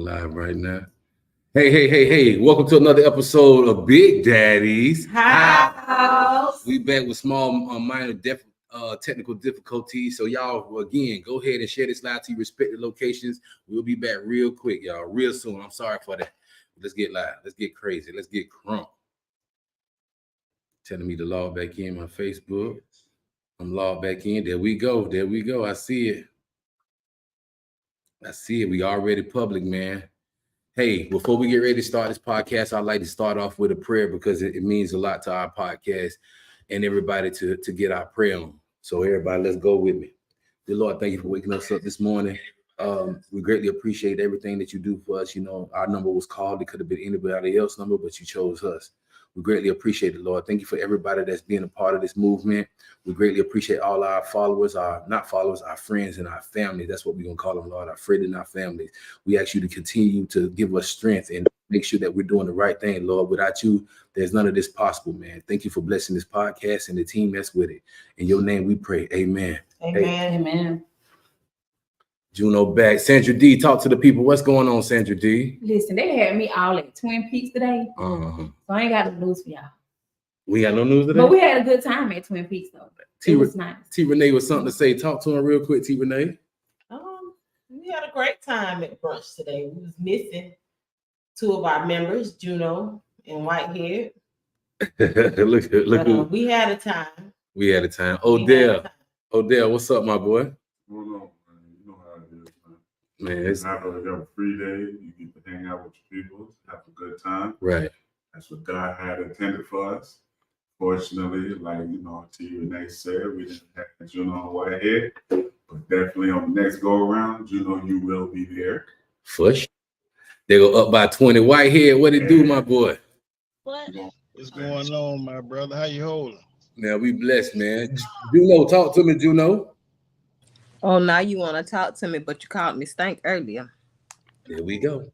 going live right now. Hey. Welcome to another episode of Big Daddy's House. We back with small minor technical difficulties. So y'all, again, go ahead and share this live to your respective locations. We'll be back real quick, y'all, real soon. I'm sorry for that. Let's get live. Let's get crazy. Let's get crunk. Telling me to log back in my Facebook. I'm logged back in. There we go. I see it. We already public, man. Hey, before we get ready to start this podcast, I'd like to start off with a prayer because it means a lot to our podcast and everybody to get our prayer on. So everybody, let's go with me. Dear Lord, thank you for waking us up this morning. We greatly appreciate everything that you do for us. You know, our number was called. It could have been anybody else's number, but you chose us. We greatly appreciate it, Lord. Thank you for everybody that's being a part of this movement. We greatly appreciate all our followers, our friends and our families. That's what we're going to call them, Lord, our friends and our families. We ask you to continue to give us strength and make sure that we're doing the right thing, Lord. Without you, there's none of this possible, man. Thank you for blessing this podcast and the team that's with it. In your name we pray. Amen. Amen. Juno back. Sandra D, talk to the people. What's going on, Sandra D? Listen, they had me all at Twin Peaks today. Uh-huh. So I ain't got no news for y'all. We got no news today? But we had a good time at Twin Peaks, though. It was nice. T. Renee was something to say. Talk to him real quick, T. Renee. We had a great time at brunch today. We was missing two of our members, Juno and Whitehead. Look. We had a time. Odell, what's up, my boy? What's going on, man? You know how it is, Man, you have a free day. You get to hang out with your people, have a good time. Right. That's what God had intended for us. Fortunately, like T. Renee said, we didn't have Juno on Whitehead, but definitely on the next go around, Juno, you will be there. Fush. They go up by 20. Whitehead, what it do, my boy? What's going on, my brother? How you holding? Now we blessed, man. Juno, talk to me, Juno. Oh, now you want to talk to me, but you called me stank earlier. There we go.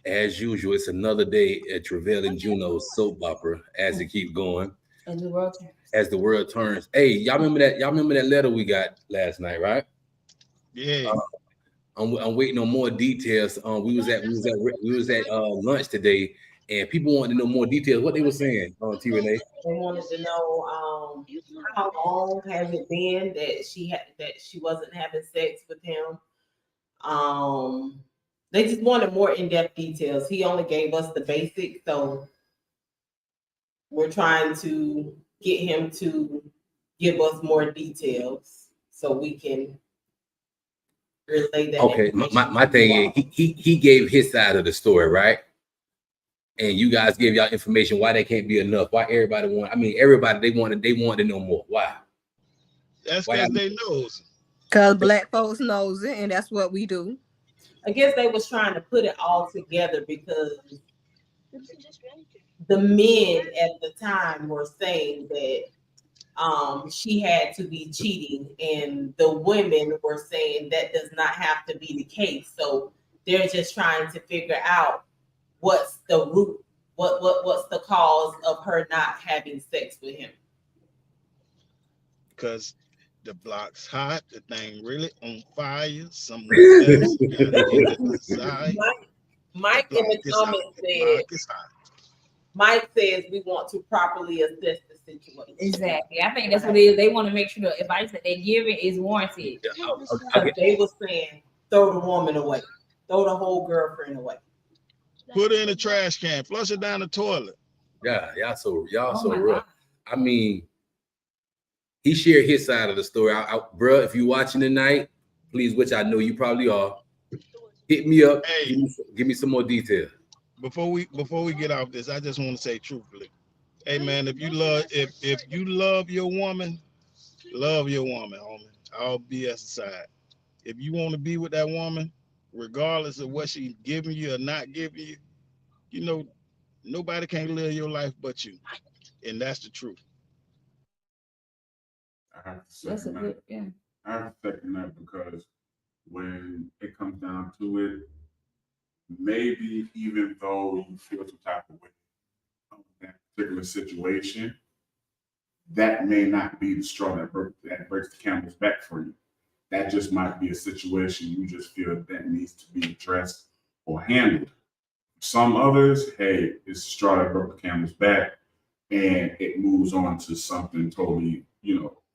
As usual, it's another day at Travell and Juno's soap opera as it keeps going. As the world turns. Hey, y'all remember that letter we got last night, right? Yeah. I'm waiting on more details. We was at lunch today, and people wanted to know more details. What they were saying, T. Renee? They wanted to know how long has it been that she wasn't having sex with him. They just wanted more in-depth details. He only gave us the basics, so we're trying to get him to give us more details so we can relay that. Okay, my thing is he gave his side of the story, right? And you guys gave y'all information. Why that can't be enough? Why everybody they wanted to know more. Why? That's because they knows. Because black folks knows it, and that's what we do. I guess they was trying to put it all together because the men at the time were saying that she had to be cheating, and the women were saying that does not have to be the case. So they're just trying to figure out what's the root, what's the cause of her not having sex with him. Because the block's hot, the thing really on fire. Someone else Mike in the comments said, Mike says we want to properly assess the situation. Exactly. I think that's what it is. They want to make sure the advice that they're giving is warranted. Okay. They were saying throw the woman away. Throw the whole girlfriend away. Put her in the trash can. Flush her down the toilet. Yeah, y'all so rough. I mean, he shared his side of the story. Bro, if you're watching tonight, please, which I know you probably are, hit me up. Hey, give me some more detail. Before we get off this, I just want to say truthfully, hey man, if you love your woman, homie. All BS aside. If you want to be with that woman, regardless of what she's giving you or not giving you, nobody can live your life but you, and that's the truth. I have to second that. I have to second that because when it comes down to it, maybe even though you feel some type of way on that particular situation, that may not be the straw that breaks the camel's back for you. That just might be a situation you just feel that needs to be addressed or handled. Some others, hey, it's a straw that broke the camel's back, and it moves on to something totally,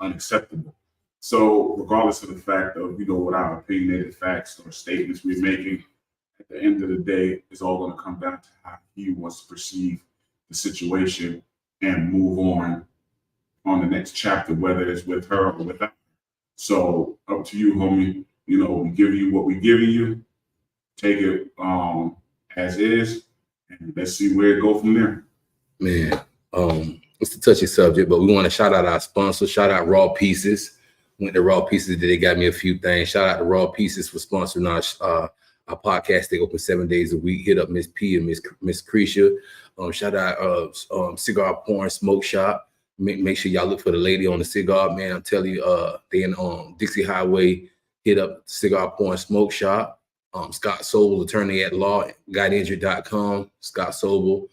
unacceptable. So regardless of the fact of, what our opinionated facts or statements we're making, at the end of the day, it's all going to come down to how he wants to perceive the situation and move on the next chapter, whether it's with her or without. So up to you, homie. We give you what we giving you. Take it as is, and let's see where it go from there. Man, it's a touchy subject, but we want to shout out our sponsor. Shout out Raw Pieces. Went to Raw Pieces today. They got me a few things. Shout out to Raw Pieces for sponsoring our podcast. They open 7 days a week. Hit up Miss P and Miss Cretia. Shout out Cigar Porn Smoke Shop. Make sure y'all look for the lady on the cigar, man. I'm telling you, they in Dixie Highway. Hit up Cigar Porn Smoke Shop. Scott Sobel, attorney at law, gotinjured.com. Scott Sobel.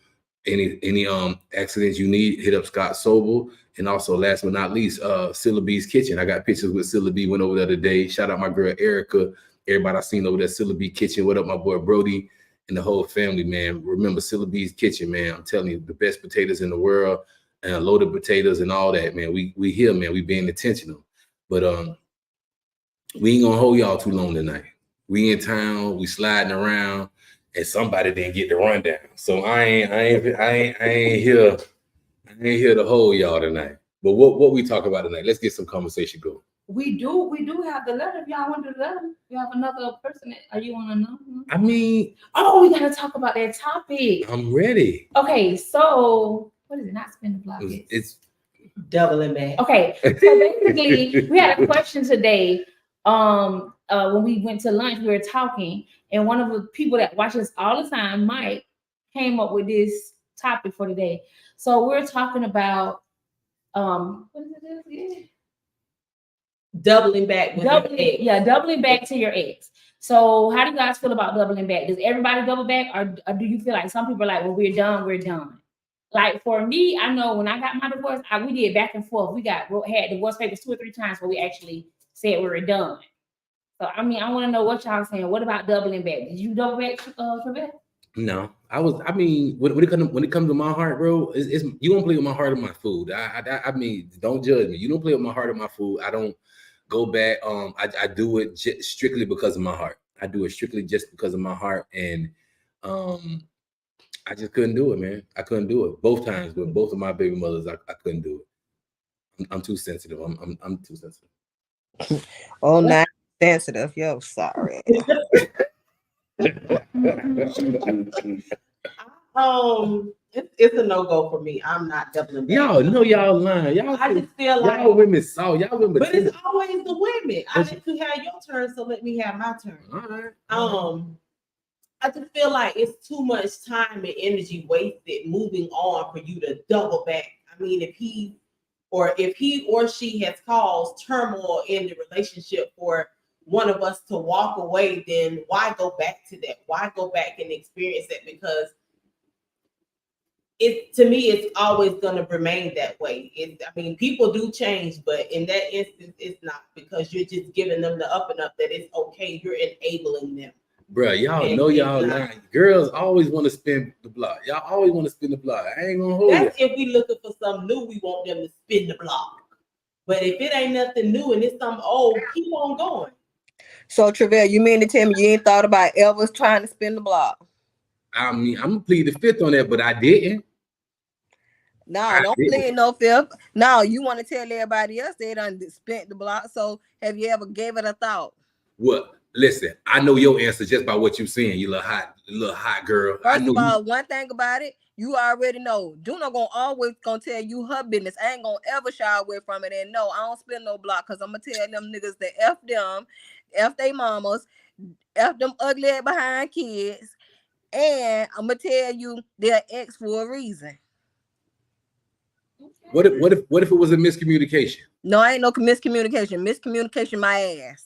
Any accidents you need, hit up Scott Sobel. And also, last but not least, Cilla B's Kitchen. I got pictures with Cilla B. Went over the other day. Shout out my girl Erica. Everybody I seen over there, Cilla B Kitchen. What up, my boy Brody and the whole family, man. Remember Cilla B's Kitchen, man. I'm telling you, the best potatoes in the world, and loaded potatoes and all that, man. We here, man. We being intentional, but we ain't gonna hold y'all too long tonight. We in town. We sliding around. And somebody didn't get the rundown, so I ain't here. I ain't here to hold y'all tonight. But what we talk about tonight? Let's get some conversation going. We do have the letter. If y'all want the letter, you have another person. Are you want to know? I mean, we gotta talk about that topic. I'm ready. Okay, so what is it? Not spin the block. It's Doubling back. Okay, so basically, we had a question today. When we went to lunch, we were talking, and one of the people that watches all the time, Mike, came up with this topic for today. So we're talking about what is it again? Doubling back with your ex. Yeah, doubling back to your ex. So how do you guys feel about doubling back? Does everybody double back, or do you feel like some people are like, well, we're done? Like for me, I know when I got my divorce, we did back and forth. We had divorce papers 2 or 3 times where we actually said we were done. So I mean, I want to know what y'all saying. What about doubling back? Did you double back, Trebek? No, I mean, when it comes to my heart, bro, it's you don't play with my heart or my food. I mean, don't judge me. You don't play with my heart or my food. I don't go back. I do it strictly because of my heart. I do it strictly just because of my heart, and I just couldn't do it, man. I couldn't do it both times with both of my baby mothers. I couldn't do it. I'm too sensitive. I'm too sensitive. Oh, not sensitive. Yo, sorry. It's a no-go for me. I'm not doubling back. Y'all know y'all lying. I just feel like y'all women saw y'all women. But it's always the women. I let you have your turn, so let me have my turn. All right. I just feel like it's too much time and energy wasted moving on for you to double back. I mean, if he or she has caused turmoil in the relationship for one of us to walk away, then why go back to that? Why go back and experience that? Because to me, it's always going to remain that way. I mean, people do change, but in that instance, it's not, because you're just giving them the up and up that it's okay. You're enabling them. Bruh, y'all know y'all lying. Girls always want to spin the block. Y'all always want to spin the block. I ain't gonna hold you. That's if we looking for something new, we want them to spin the block. But if it ain't nothing new and it's something old, keep on going. So, Travell, you mean to tell me you ain't thought about Elvis trying to spin the block? I mean, I'm gonna plead the fifth on that, but I didn't. No, don't plead no fifth. No, you want to tell everybody else they done spent the block. So, have you ever gave it a thought? What? Listen, I know your answer just by what you saying. You little hot girl. First of all, one thing about it, you already know. Duna always gonna tell you her business. I ain't gonna ever shy away from it. And no, I don't spin no block, because I'm gonna tell them niggas to F them, F they mamas, F them ugly behind kids, and I'm gonna tell you they're ex for a reason. What if it was a miscommunication? No, I ain't no miscommunication. Miscommunication my ass.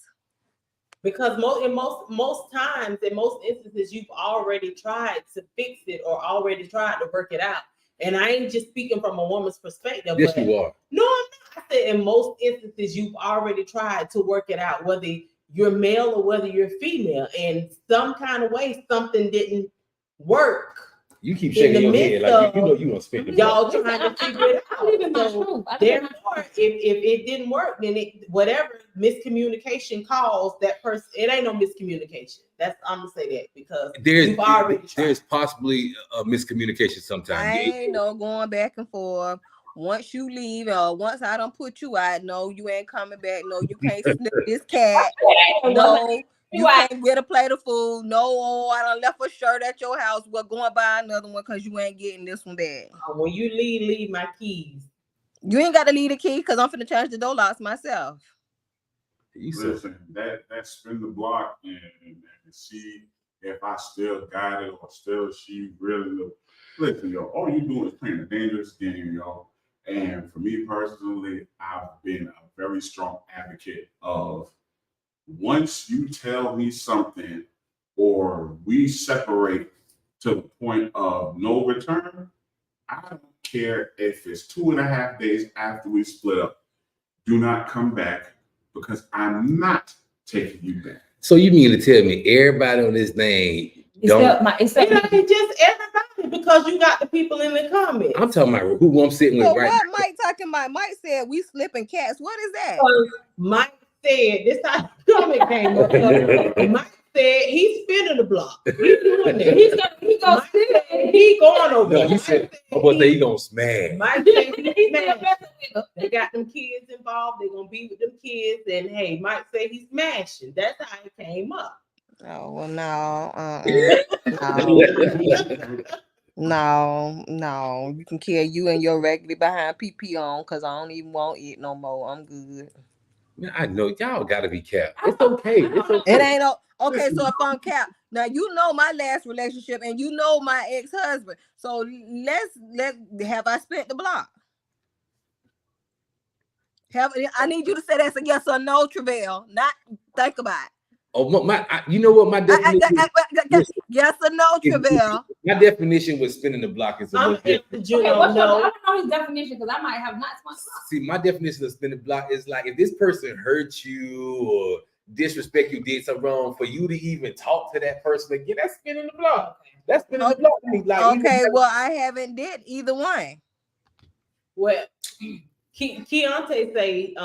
Because most times, in most instances, you've already tried to fix it or already tried to work it out. And I ain't just speaking from a woman's perspective. Yes, you are. No, I'm not. I said in most instances, you've already tried to work it out, whether you're male or whether you're female, and some kind of way something didn't work. You keep shaking your head like you know you gonna spit the y'all block. trying to figure it out. So therefore, if it didn't work, then whatever miscommunication caused that person, it ain't no miscommunication. I'm gonna say that because there's possibly a miscommunication sometimes. I ain't no going back and forth. Once you leave, or once I don't put you out, no, you ain't coming back. No, you can't sniff this cat. No, you can't get a plate of food. No, I done left a shirt at your house. We're going to buy another one because you ain't getting this one back. When you leave my keys. You ain't got to leave the key because I'm finna change the door locks myself. Listen, that spin the block and see if I still got it or still she really listen, yo. All you doing is playing a dangerous game, yo. And for me personally, I've been a very strong advocate of once you tell me something or we separate to the point of no return, I don't care if it's 2.5 days after we split up. Do not come back because I'm not taking you back. So you mean to tell me everybody on this thing it ain't just everybody because you got the people in the comments. I'm talking about who I'm sitting with right what now. Mike talking about? Mike said we slipping cats. What is that? Mike said this how the comment came up. Mike said he's spinning the block. He's doing it. He gonna spin. He going over. No, he said he gonna smash. Mike said he smash. They got them kids involved. They're gonna be with them kids, and hey, Mike said he's smashing. That's how it came up. Oh well, no, no. You can kill you and your regular behind PP on because I don't even want it no more. I'm good. Man, I know y'all gotta be capped. It's okay. It's okay. It ain't okay. So if I'm capped, now you know my last relationship and you know my ex-husband. So let's have I spent the block? I need you to say that's a yes or no, Travell. Not think about it. Oh you know what my definition? Yes or no, Travell. My definition was spinning the block is a little different. I don't know his definition because I might have not spun the block. See, my definition of spinning the block is like if this person hurt you or disrespect you, did something wrong, for you to even talk to that person again, that's spinning the block. That's spinning the block to me. Like, okay, well, I haven't did either one. Well, Keontae say,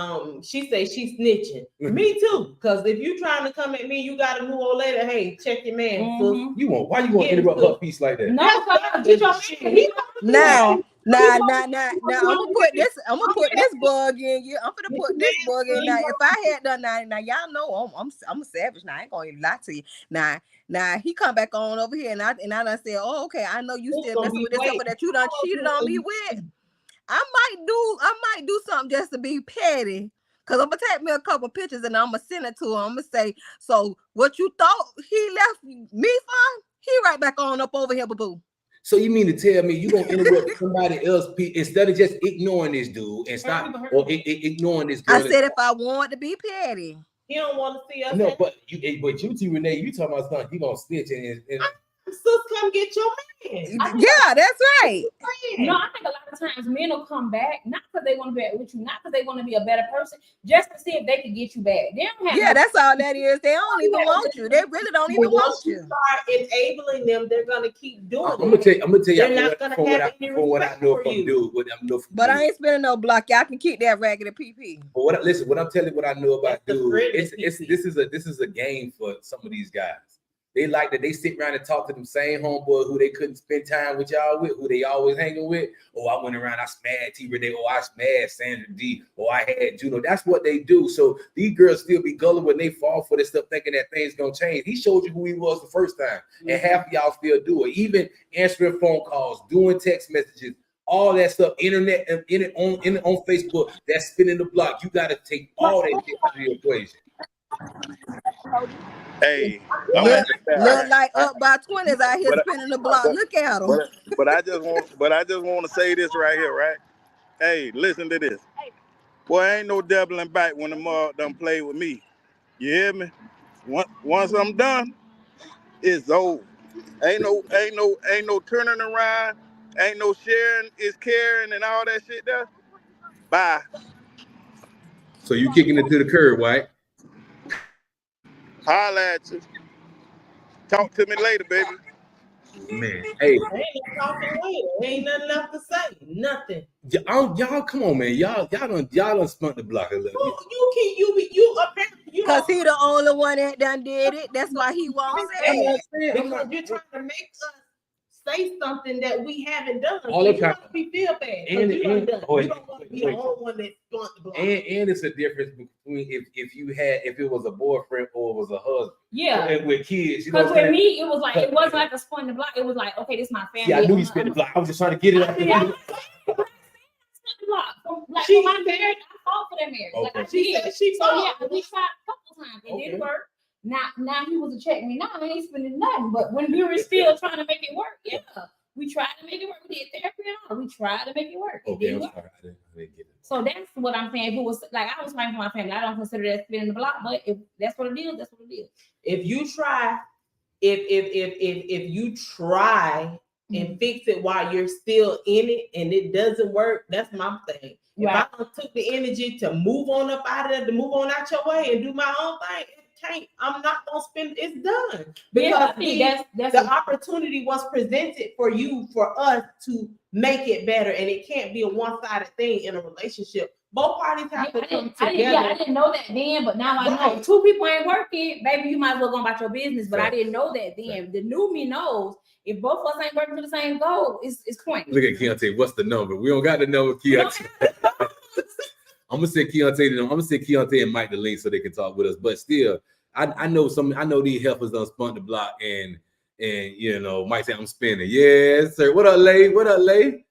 she say she's snitching. Me too, because if you trying to come at me, you got a new old lady. Hey, check your man. Mm-hmm. Why you want to interrupt her piece like that? No, get your man. Now, I'm gonna put this bug in you. I'm gonna put this bug in. Now, if I had done that, now y'all know I'm a savage. Now I ain't gonna even lie to you. Now he come back on over here, and I done said, oh, okay, I know you still messing with this stuff that you done cheated on me with. I might do something just to be petty. Cause I'm gonna take me a couple pictures and I'm gonna send it to him. I'm gonna say, so what you thought he left me for? He right back on up over here, boo. So you mean to tell me you gonna interrupt somebody else instead of just ignoring this dude and stop or ignoring this girl? I said if I want to be petty. He don't want to see us. No, but you T Renee, you talking about something, he gonna snitch and sis, come get your man. Yeah, that's right. No, I think a lot of times men will come back not because they want to be with you, not because they want to be a better person, just to see if they can get you back. They don't have that's all that is. They don't even want you. They really don't even want you. Start enabling them, they're gonna keep doing it. I'm gonna tell you. They're not gonna have any respect for you. But I ain't spending no block. Y'all can keep that raggedy PP. But what I'm telling you, what I know about dude, this is a game for some of these guys. They like that they sit around and talk to them same homeboy who they couldn't spend time with y'all with, who they always hanging with. Oh, I went around, I smashed T Renee, I smashed Sandra D, I had Juno. That's what they do. So these girls still be gullible when they fall for this stuff, thinking that things gonna change. He showed you who he was the first time, and half of y'all still do it. Even answering phone calls, doing text messages, all that stuff, internet and on Facebook, that's spinning the block. You got to take all that shit out of the equation. Hey, look like up by 20s out here spinning the block. Look at them. But I just want to say this right here, right? Hey, listen to this. Boy, ain't no doubling back when the mug done play with me. You hear me? Once I'm done, it's over. Ain't no turning around. Ain't no sharing is caring and all that shit there. Bye. So you kicking it to the curb, White? Holla at you. Talk to me later, baby. Man, hey, Ain't no talking later. Ain't nothing left to say. Nothing. y'all, come on, man. Y'all done spunk the block a little. You apparently you Cause don't he the only one that done did it. That's why he won't say it. because you're trying to make us say something that we haven't done. All So the you time. want to be feel bad. And- You done and- done. oh, You don't want to be the wait. only one that spun the block. And it's a difference between if it was a boyfriend or it was a husband. Yeah. And with kids, you know Because what I'm with saying? me, it was like, it wasn't like a spun the block. It was like, okay, this is my family. Yeah, I knew you spent the block. I was just trying to get it out. Yeah, like She for my marriage, I fought for that marriage. Okay. Like I She did. said she So yeah, fought. we tried a couple times. It Okay. didn't work. Now he was a check me. Now I ain't spending nothing. But when we were still trying to make it work, yeah, we tried to make it work. We did therapy and all. We tried to make it work. It Okay, didn't I'm work. sorry. I didn't get it. So that's what I'm saying. If it was like I was fighting for my family, I don't consider that spinning the block. But if that's what it is, that's what it is. If you try, if you try and fix it while you're still in it and it doesn't work, that's my thing. If Right. I took the energy to move on up out of there, to move on out your way and do my own thing, it can't. I'm not gonna spend. It's done Yeah, I because think that's the opportunity was presented for us to make it better, and it can't be a one-sided thing in a relationship. Both parties have to come together. I didn't know that then, but now I know. Right. Two people ain't working, baby, you might as well go about your business. But I Right. didn't know that then. Right. The new me knows if both of us ain't working for the same goal, it's pointless. Look at Keontae. What's the number? We don't got the number, Keontae. I'm gonna say Keontae and Mike the link so they can talk with us. But still, I know these heifers done spun the block and you know, Mike say I'm spinning. Yes, sir. What up, Lay? What up, Lay?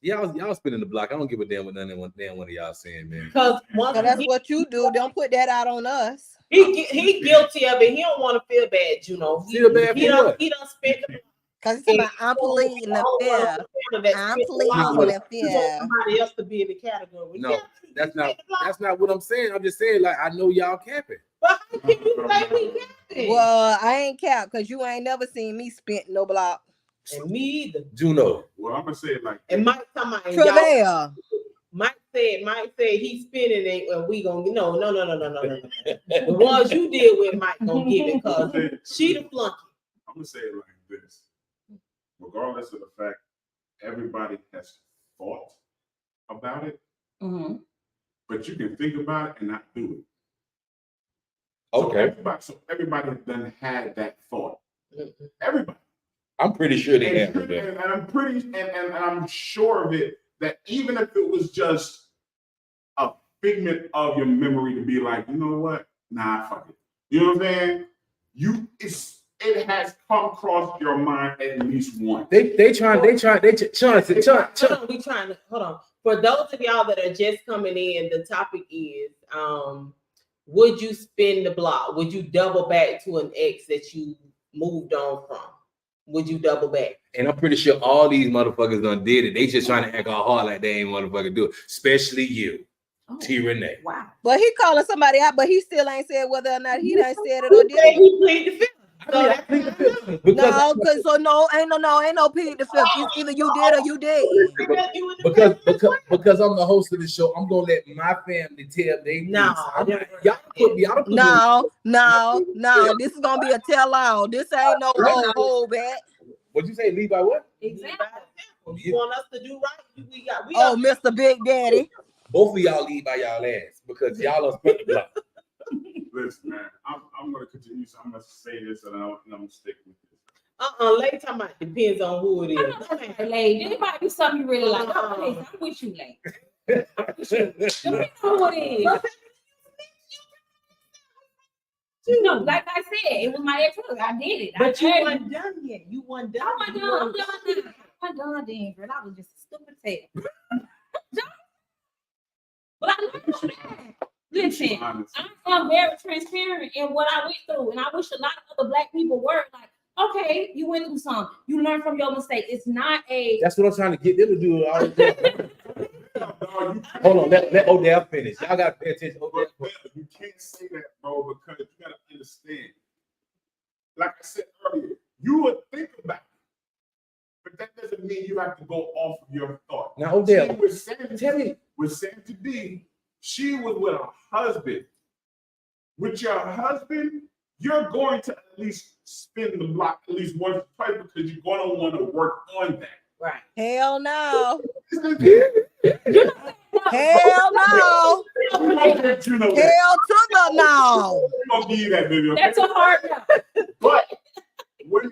Y'all spinning the block. I don't give a damn what none of y'all saying, man. Because So that's what you do. Don't put that out on us. he guilty of it. He don't want to feel bad, you know. Feel bad for what? He don't spend the Cause it's about I'm pleading the fifth. I'm pleading the fifth. Somebody else to be in the category. No, Yeah, that's you not spend the block. that's not what I'm saying. I'm just saying, like, I know y'all capping. But how can you say we capping? Well, I ain't cap because you ain't never seen me spent no block. And me either. Juno. Well, I'm gonna say it like And Mike talking about and y'all- Travail. Mike said he's spinning it and we gonna no. The ones you deal with Mike gonna give it because she the flunky. I'm gonna say it like this. Regardless of the fact everybody has thought about it, Mhm. but you can think about it and not do it. Okay. So everybody done had that thought. Everybody. I'm pretty sure they And, have that. and I'm pretty and I'm sure of it that even if it was just a figment of your memory to be like, you know what? Nah, fuck it. You know what I'm saying? It has come across your mind at least once. They trying. Hold on. For those of y'all that are just coming in, the topic is would you spin the block? Would you double back to an ex that you moved on from? Would you double back? And I'm pretty sure all these motherfuckers done did it. They just trying to act all hard like they ain't motherfucking do it. Especially you, T. Renee. Wow. But he calling somebody out, but he still ain't said whether or not he done said it or did it. He plead the fifth. So that's No, because so ain't no plead the fifth. It's either you did or you did. Because I'm the host of the show, I'm gonna let my family tell they No. This is gonna be a tell all. This ain't no hold back. What'd you say? Lead by what? Exactly. You want us to do right? We got Mr. Big Daddy. Both of y'all lead by y'all ass because y'all are split the block. Listen, man, I'm gonna continue. So I'm gonna say this and I'm gonna stick with this. Late time out depends on who it is. Late. Anybody do something you really like? I'm with you, late. Depends on who it is. No, like I said, it was my ex-husband. I did it. But you weren't done yet. You weren't done. I'm done then, girl. I was just a stupid tail. But I know that. Listen, I'm very transparent in what I went through, and I wish a lot of other Black people were like, okay, you went through something. You learn from your mistake. It's not a. That's what I'm trying to get them to do. All the Hold on, let Odell finish. Y'all got to pay attention. You can't say that, bro, because you got to understand. Like I said earlier, you would think about it, but that doesn't mean you have to go off of your thought. Now, Odell, with Sandra D, she was with her husband With your husband, you're going to at least spin the block at least once or twice because you're going to want to work on that. Right. Hell no. Hell no. You know that. Hell to the no. We're going to give you that, baby. Okay? That's a hard no. But when,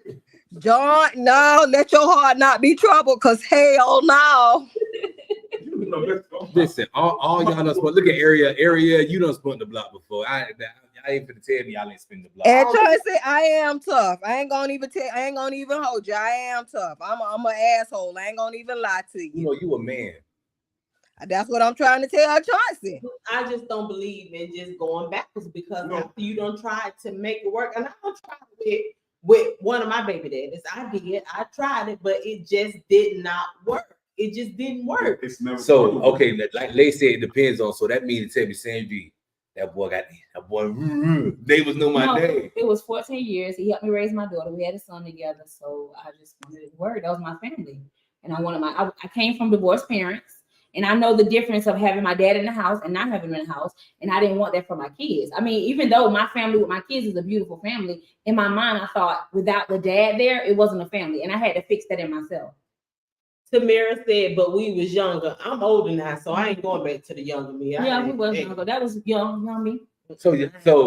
John, no, let your heart not be troubled, because hell no. you know, let's go. Listen, all y'all done spun. Look at area. You done spun the block before. I ain't finna tell me y'all ain't spin the block. And Tracy, I am tough. I ain't gonna even hold you. I am tough. I'm an asshole. I ain't gonna even lie to you. You know, you a man. That's what I'm trying to tell Chauncey. I just don't believe in just going backwards because No. after you don't try to make it work, and I don't try with one of my baby daddies. I tried it, but it just did not work. It just didn't work. It's never So okay, like Lay said, it depends on. So that means to tell me, Sandy, that boy, neighbors know my name. It was 14 years. He helped me raise my daughter. We had a son together, so I just wanted it to work. That was my family, and I came from divorced parents. And I know the difference of having my dad in the house and not having him in the house. And I didn't want that for my kids. I mean, even though my family with my kids is a beautiful family, in my mind, I thought without the dad there, it wasn't a family. And I had to fix that in myself. Tamara said, but we was younger. I'm older now, so I ain't going back to the younger me. Yeah, we was younger. That was young me. So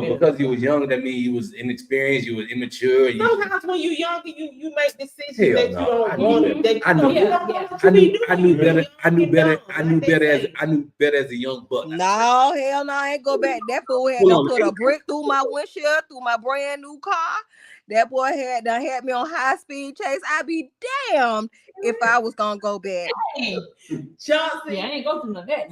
because you was young, that means you was inexperienced, you was immature. Sometimes when you're younger, you make decisions Hell that no. you don't I want. knew I knew better as a young buck. No, hell no, I ain't go back. That fool had to put a brick through my windshield, through my brand new car. That boy had me on high speed chase. I'd be damned if I was gonna go back. Chauncey, Yeah, I ain't go through none of that.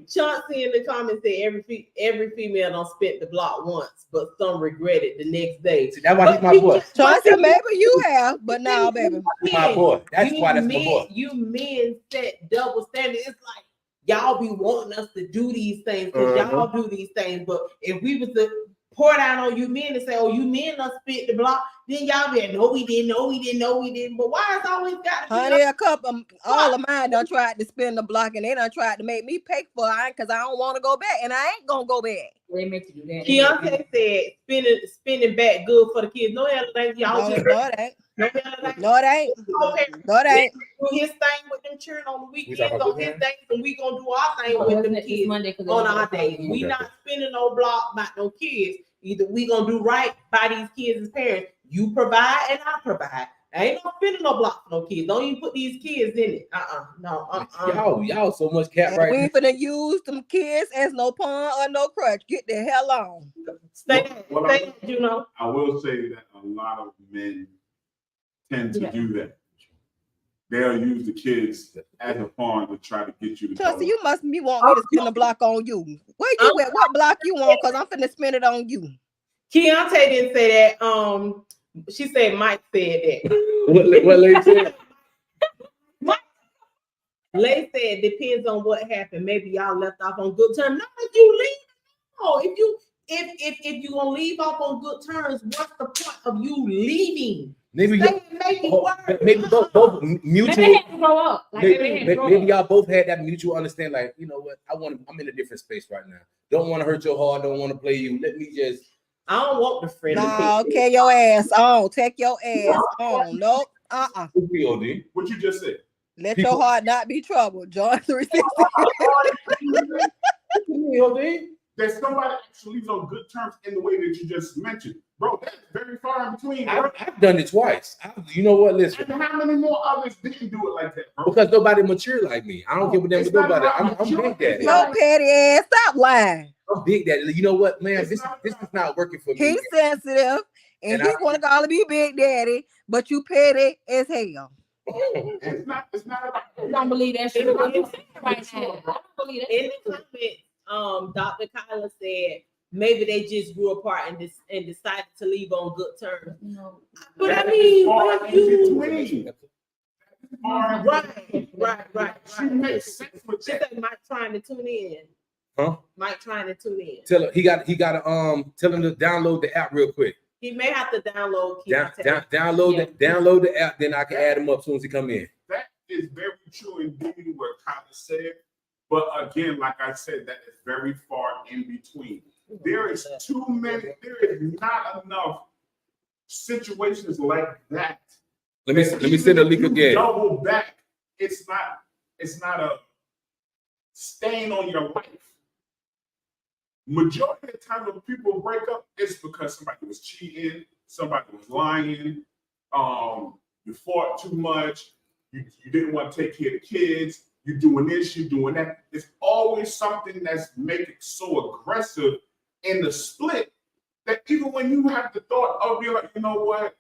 Chauncey in the comments said every female don't spit the block once, but some regret it the next day. See, that's why he's my boy. Chauncey, maybe you have, but no, baby. My boy. That's why that's my boy. You men set double standards. It's like y'all be wanting us to do these things because y'all do these things. But if we was to pour down on you men and say, oh, you men done spit the block, then y'all be like, no, we didn't. But why it's always got to be Honey, a couple, all of mine done tried to spin the block and they done tried to make me pay for it because I don't want to go back and I ain't gonna go back. They make you do that. Keontae said spinning back good for the kids. No hell things y'all No, just it ain't. no hell No, it ain't. Okay. No, it ain't. Do his thing with them children on the weekends, talking on about his that? things, and we gonna do our thing Oh, with wasn't them it this kids Monday? 'Cause on they our was days. Friday. We not spinning no block about no kids. Either we gonna do right by these kids as parents. You provide and I provide. I ain't no spinning no block for no kids. Don't even put these kids in it. Y'all so much cat And right we now. ain't finna use them kids as no pawn or no crutch. Get the hell on. Stay, you know. I will say that a lot of men tend to do that. They'll use the kids as a pawn to try to get you to Chelsea, go. you must be want me to spin the block on you. Where you at? What block you on? Because I'm finna spin it on you. Keontae didn't say that. She said Mike said that. What Lay said? Lay said depends on what happened. Maybe y'all left off on good terms. No, if you leave, no. If you gonna leave off on good terms, what's the point of you leaving? Maybe maybe both mutual. Maybe they had to grow up. Like, Maybe y'all both had that mutual understanding. Like, you know what? I'm in a different space right now. Don't want to hurt your heart. Don't want to play you. Let me just. I don't want the friend. No, carry your ass on. Take your ass on. Nope. What you just said? Let your heart not be troubled. John 3:16. That somebody actually leaves on good terms in the way that you just mentioned. Bro, that's very far in between. I've done it twice. You know what? Listen. And how many more others didn't do it like that, bro? Because nobody mature like me. I don't give a damn with nobody. I'm big daddy. Your petty ass. Stop lying. I'm big daddy. You know what, man? This is not working for me. He's sensitive and he want to call me big daddy, but you petty as hell. It's not about. I don't believe that shit. Right now. I don't believe that. In the comments, Dr. Kyla said maybe they just grew apart and decided to leave on good terms. No. But I mean, what you right. She makes sense with She that. said Mike trying to tune in. Huh? Mike trying to tune in. Tell him he got to tell him to download the app real quick. He may have to download. Download the app, then I can add him up as soon as he come in. That is very true indeed what Kyla said. But again, like I said, that is very far in between. There is not enough situations like that. Let me say the leak again. Double back. It's not a stain on your life. Majority of the time when people break up, it's because somebody was cheating, somebody was lying, you fought too much, you didn't want to take care of the kids, you're doing this, you're doing that. It's always something that's making it so aggressive in the split that even when you have the thought of being like, you know what,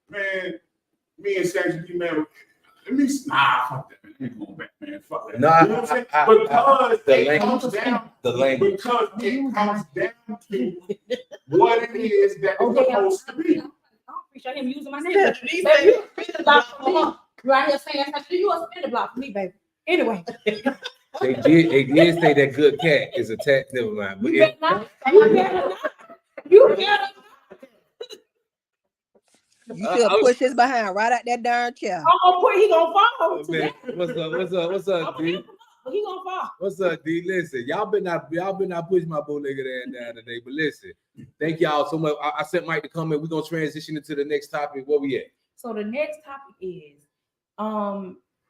man, me and Sandy be man, fuck that, man. I ain't going back, man. Fuck that. Nah, you know what I'm saying? Because it comes down the language. Because it comes down to what it is that it's supposed to be. I don't appreciate him using my name. Baby, you a spinning block for me. You out here saying you a spinning block for me, baby. Anyway. They did say that good cat is a tax. Never mind. But You better not. You better. You should push his behind right out that darn chair. He gonna fall. Oh, man. What's up, D? He gonna fall. What's up, D? Listen, y'all been not pushing my bow-legged ass down today. But listen, thank y'all so much. I sent Mike to come in. We're gonna transition into the next topic. Where we at? So the next topic is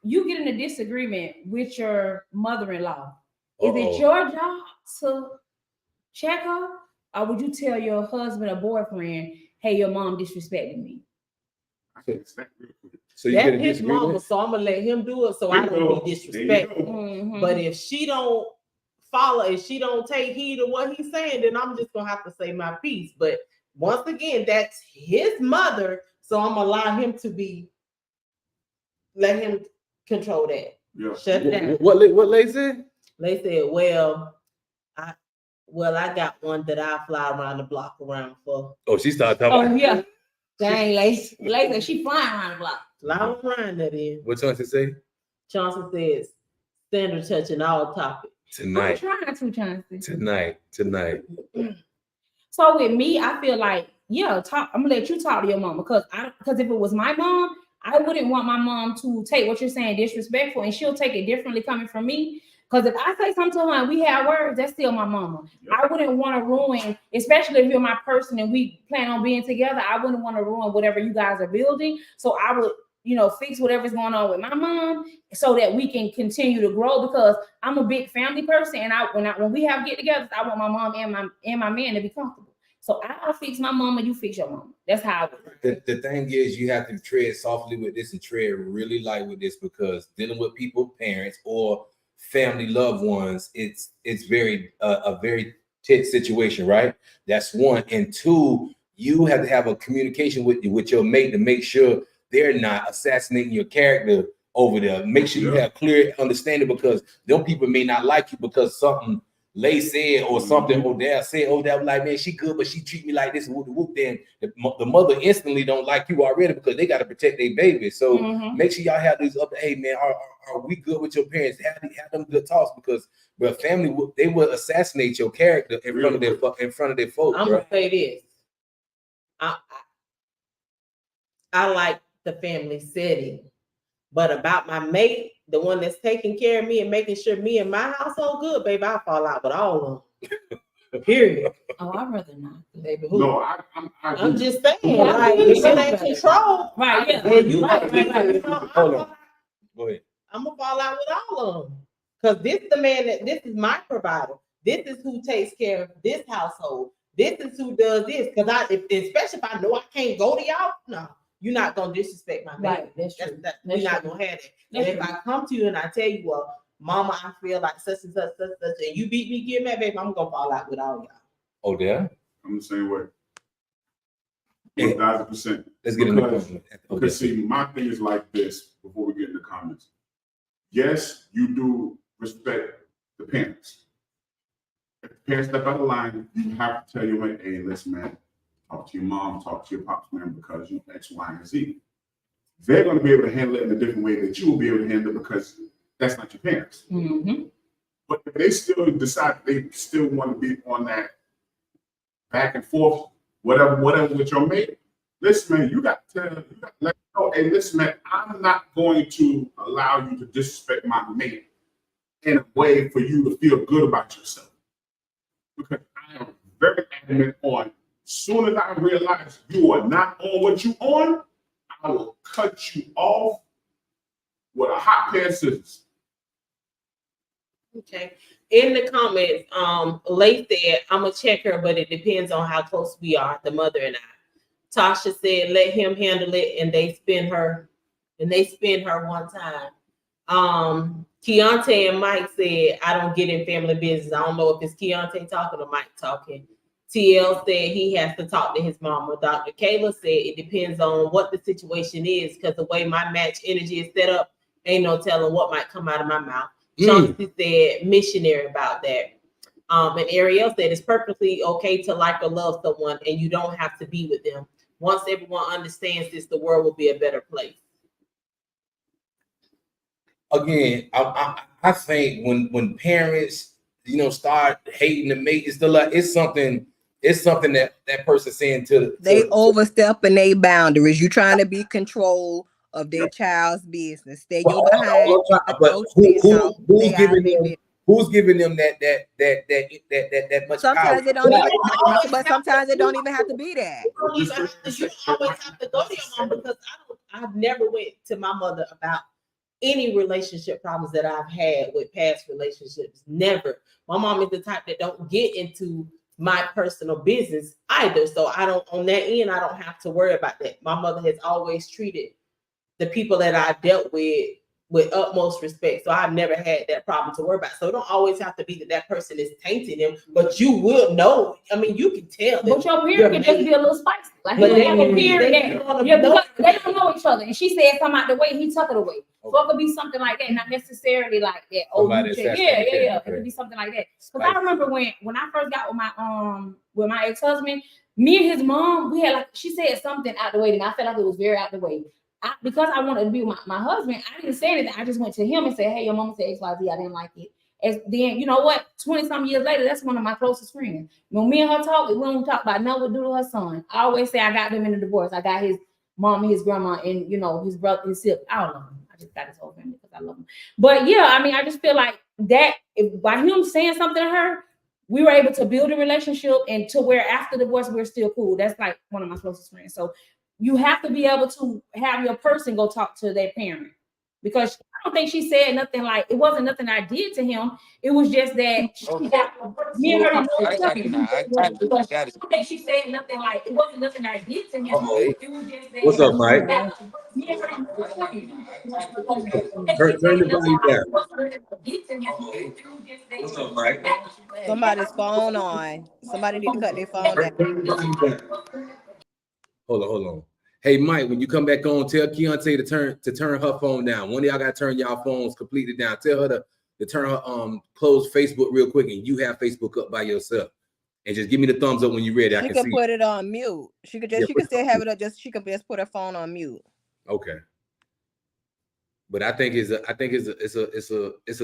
you get in a disagreement with your mother-in-law. Is it your job to check her, or would you tell your husband or boyfriend, hey, your mom disrespected me? So you that's get a his disagreement? mama, so I'm gonna let him do it so I don't be disrespectful. Mm-hmm. But if she don't follow, if she don't take heed of what he's saying, then I'm just gonna have to say my piece. But once again, that's his mother, so I'm gonna allow him to let him control that. Yeah. Shut it down. What Lay said? They said, well, I got one that I fly around the block around for. Oh, she started talking. Oh yeah. Dang, Lace said she flying around the block. Fly around that in. What Chauncey say? Chauncey says, standard touching all topics. Tonight. I'm trying to, Chauncey. Tonight. So with me, I feel like, I'm gonna let you talk to your mom because if it was my mom, I wouldn't want my mom to take what you're saying disrespectful, and she'll take it differently coming from me. Because if I say something to her and we have words, that's still my mama. Yep. I wouldn't want to ruin, especially if you're my person and we plan on being together, I wouldn't want to ruin whatever you guys are building. So I would, fix whatever's going on with my mom so that we can continue to grow, because I'm a big family person. And when we have get-togethers, I want my mom and my man to be comfortable. So I'll fix my mama, you fix your mama. That's how I would. The thing is, you have to tread softly with this and tread really light with this, because dealing with people, parents, or family loved ones, it's very a very tense situation, right? That's one. And two, you have to have a communication with your mate to make sure they're not assassinating your character over there. Make sure you have clear understanding, because them people may not like you because something Lay said or something Odell said. Odell like, man, she good, but she treat me like this. Whoop. Then the mother instantly don't like you already because they got to protect their baby. So make sure y'all have these up. Hey man, are we good with your parents? Have them good talks, because family they will assassinate your character in front of their folks. I'm gonna say this. I like the family setting, but about my mate, the one that's taking care of me and making sure me and my household good, baby, I'll fall out with all of them. Period. Oh, I'd rather not. Baby, No, I'm just saying, like, if it ain't control, right? Yeah. And you right. Hold on. Go ahead. I'm gonna fall out with all of them, because this the man this is my provider. This is who takes care of this household. This is who does this. Because especially if I know I can't go to y'all, no. You're not gonna disrespect my baby. Right, that's true. We're not gonna have that. And if I come to you and I tell you, well, mama, I feel like such and such, and you beat me, get mad, baby, I'm gonna fall out with all y'all. Oh, yeah? I'm the same way. 1,000%. Let's get into the because see, my thing is like this before we get in the comments. Yes, you do respect the parents. If the parents step out of line, you have to tell your man, hey, listen, man, talk to your mom, talk to your pops, man, because you X, Y, and Z. They're going to be able to handle it in a different way that you will be able to handle it, because that's not your parents. Mm-hmm. But if they still decide they still want to be on that back and forth, whatever with your mate, listen, man, you got to let them know, hey, listen, man, I'm not going to allow you to disrespect my mate in a way for you to feel good about yourself. Because I am very adamant on, soon as I realize you are not on what you on, I will cut you off with a hot pair of scissors. Okay. In the comments, Lay said, I'm gonna check her, but it depends on how close we are, the mother and I. Tasha said, let him handle it, and they spin her one time. Keontae and Mike said, I don't get in family business. I don't know if it's Keontae talking or Mike talking. TL said he has to talk to his mama. Dr. Kayla said it depends on what the situation is, because the way my match energy is set up, ain't no telling what might come out of my mouth. Chauncey said missionary about that. And Ariel said it's perfectly okay to like or love someone, and you don't have to be with them. Once everyone understands this, the world will be a better place. Again, I think when parents, start hating the mate, it's something that person saying they overstepping their boundaries. You trying to be control of their child's business. Stay your behind. Who's giving them that much sometimes power? it don't even, but sometimes it don't even have to be that. You always have to go to your mom, because I've never went to my mother about any relationship problems that I've had with past relationships. Never. My mom is the type that don't get into my personal business either. So I don't, on that end, I don't have to worry about that. My mother has always treated the people that I dealt with utmost respect. So I've never had that problem to worry about. So it don't always have to be that person is tainting them, but you will know. I mean, you can tell. But your parent can just be a little spicy. Like, but they have a parent because they don't know each other. And she said something out the way, he took it away. So it could be something like that, not necessarily like that. Oh, yeah. It could be something like that. Because I remember when I first got with my ex-husband, me and his mom, we had like, she said something out the way, and I felt like it was very out the way. Because I wanted to be with my husband, I didn't say anything. I just went to him and said, hey, your mama said XYZ, I didn't like it. And then, you know what, 20-some years later, that's one of my closest friends. When me and her talk, we don't talk about nothing to do to her son. I always say I got them in a divorce. I got his mom and his grandma and, his brother, his sister. I don't know him. I just got his whole family because I love him. But yeah, I mean, I just feel like that, by him saying something to her, we were able to build a relationship, and to where after the divorce, we're still cool. That's like one of my closest friends. So you have to be able to have your person go talk to their parent, because I don't think she said nothing like, it wasn't nothing I did to him. It was just that me and her. I don't think she said nothing like, it wasn't nothing I did to him. It was just that. What's up, Mike? Turn the volume down. What's up, Mike? Somebody's phone on. Somebody need to cut their phone down. Hold on. Hey, Mike, when you come back on, tell Keontae to turn her phone down. One of y'all got to turn y'all phones completely down. Tell her to turn her close Facebook real quick, and you have Facebook up by yourself. And just give me the thumbs up when you're ready. She can put it on mute. She could still have it up. She could just put her phone on mute. Okay. But I think it's a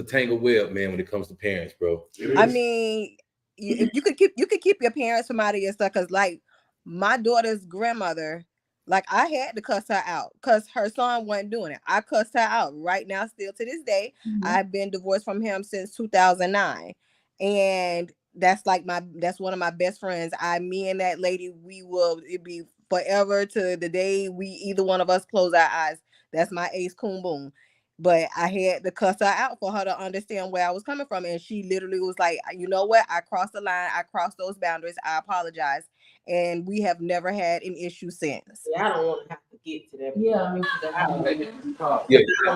tangled web, man, when it comes to parents, bro. I mean, you could keep your parents from out of your stuff, because like my daughter's grandmother, like I had to cuss her out because her son wasn't doing it. I cussed her out. Right now, still to this day, I've been divorced from him since 2009, and that's one of my best friends. Me and that lady, it'd be forever to the day we either one of us close our eyes. That's my ace coon boom. But I had to cuss her out for her to understand where I was coming from. And she literally was like, you know what? I crossed the line. I crossed those boundaries. I apologize. And we have never had an issue since. Yeah, I don't want to have to get to that. Yeah, I mean, I don't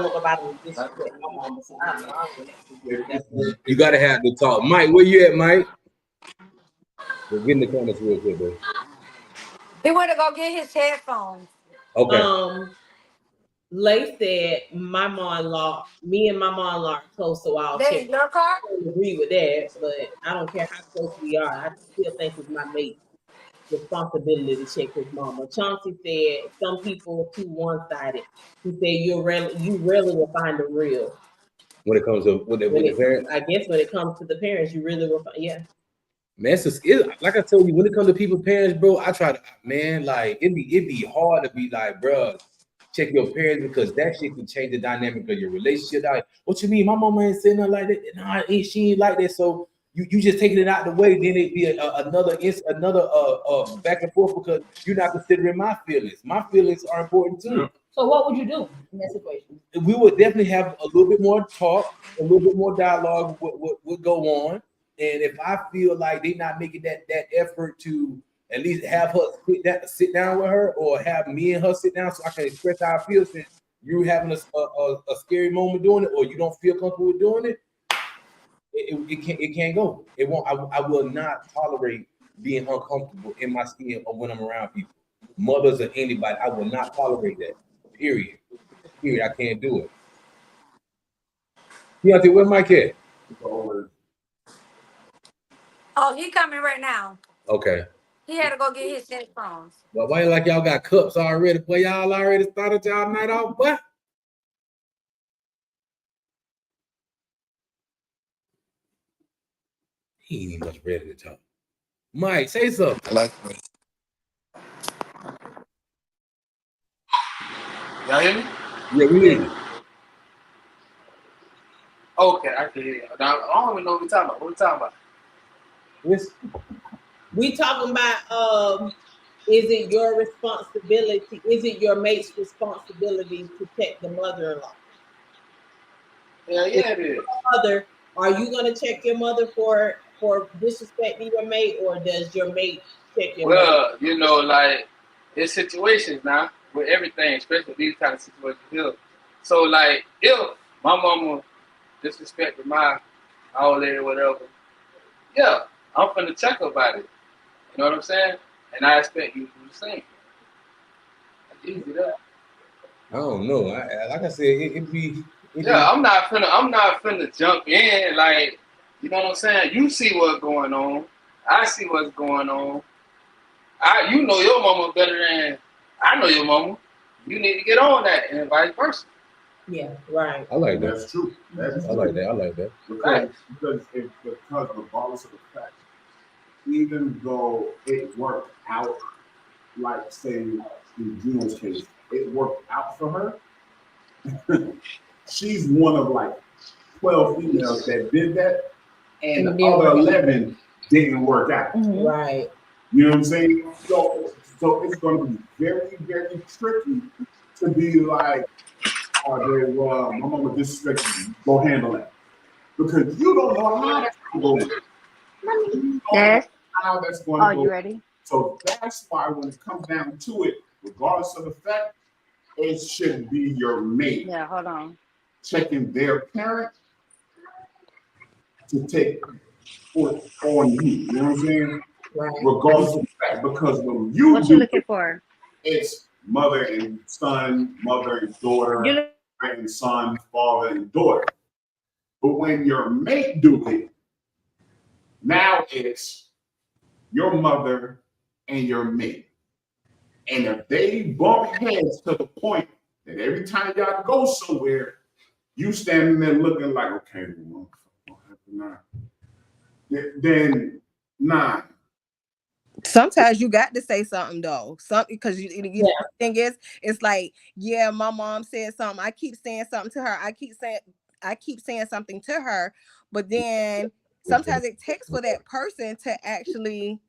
know about this. You got to have the talk. Mike, where you at, Mike? We'll get in the comments real quick, bro. He went to go get his headphones. Okay. Lay said, me and my mom-in-law are close, so I'll check. Your car? I don't agree with that, but I don't care how close we are. I still think it's my mate's responsibility to check his mama. Chauncey said, some people too one-sided. He said, you rarely will find the real. When it comes to with the parents? I guess when it comes to the parents, you really will find, yeah. Man, like I told you, when it comes to people's parents, bro, I try to, man, like, it'd be hard to be like, bro, check your parents, because that shit can change the dynamic of your relationship. Like, what you mean? My mama ain't saying nothing like that. Nah, she ain't like that. So you just taking it out of the way, then it'd be another back and forth because you're not considering my feelings. My feelings are important too. Yep. So what would you do in that situation? We would definitely have a little bit more talk, a little bit more dialogue would go on. And if I feel like they're not making that effort to at least have her sit down with her, or have me and her sit down so I can express how I feel, since you're having a scary moment doing it, or you don't feel comfortable with doing it, it can't go. It won't. I will not tolerate being uncomfortable in my skin or when I'm around people, mothers or anybody. I will not tolerate that. Period. I can't do it. Deontay, where Mike at? Oh, he coming right now. Okay. He had to go get his headphones. Well, why like y'all got cups already? Boy, y'all already started y'all night off, boy. He ain't even much ready to talk. Mike, say something. I like it. Y'all hear me? Yeah, we hear you. Okay, I can hear you. Now, I don't even know what we're talking about. What we talking about? Yes. We talking about is it your responsibility? Is it your mate's responsibility to check the mother-in-law? Yeah, it is. Mother, are you gonna check your mother for disrespecting your mate, or does your mate check your mother? Well, you know, like, it's situations now with everything, especially these kind of situations here. So, like, if my mama disrespected my old lady or whatever, yeah, I'm finna check about it. You know what I'm saying? And I expect you to do the same. That's easy, though. I don't know. Like I said, it'd be. Yeah, I'm not finna jump in, like, you know what I'm saying? You see what's going on. I see what's going on. You know your mama better than I know your mama. You need to get on that, and vice versa. Yeah, right. I like that. That's true. That's I like that. I like that. Because regardless of the fact, even though it worked out, like say in June's case, it worked out for her. She's one of like 12 females that did that, and the other 11 didn't work out. Mm-hmm. Right. You know what I'm saying? So it's going to be very, very tricky to be like, my mama disrespected you. Go handle that. Because you don't know how that's going to go. Yes. How that's going to Are go. you ready? So that's why when it comes down to it, regardless of the fact, it should be your mate. Yeah, hold on. Checking their parent to take on you. You know what I'm saying? Right. Regardless of the fact, because when you What you looking for? It's mother and son, mother and daughter, and son, father and daughter. But when your mate do it, now it's your mother and your mate. And if they bump heads to the point that every time y'all go somewhere, you standing there looking like, okay, what happened now? Then nah. Sometimes you got to say something though, something because the thing is, it's like, yeah, my mom said something. I keep saying something to her. I keep saying something to her, but then sometimes it takes for that person to actually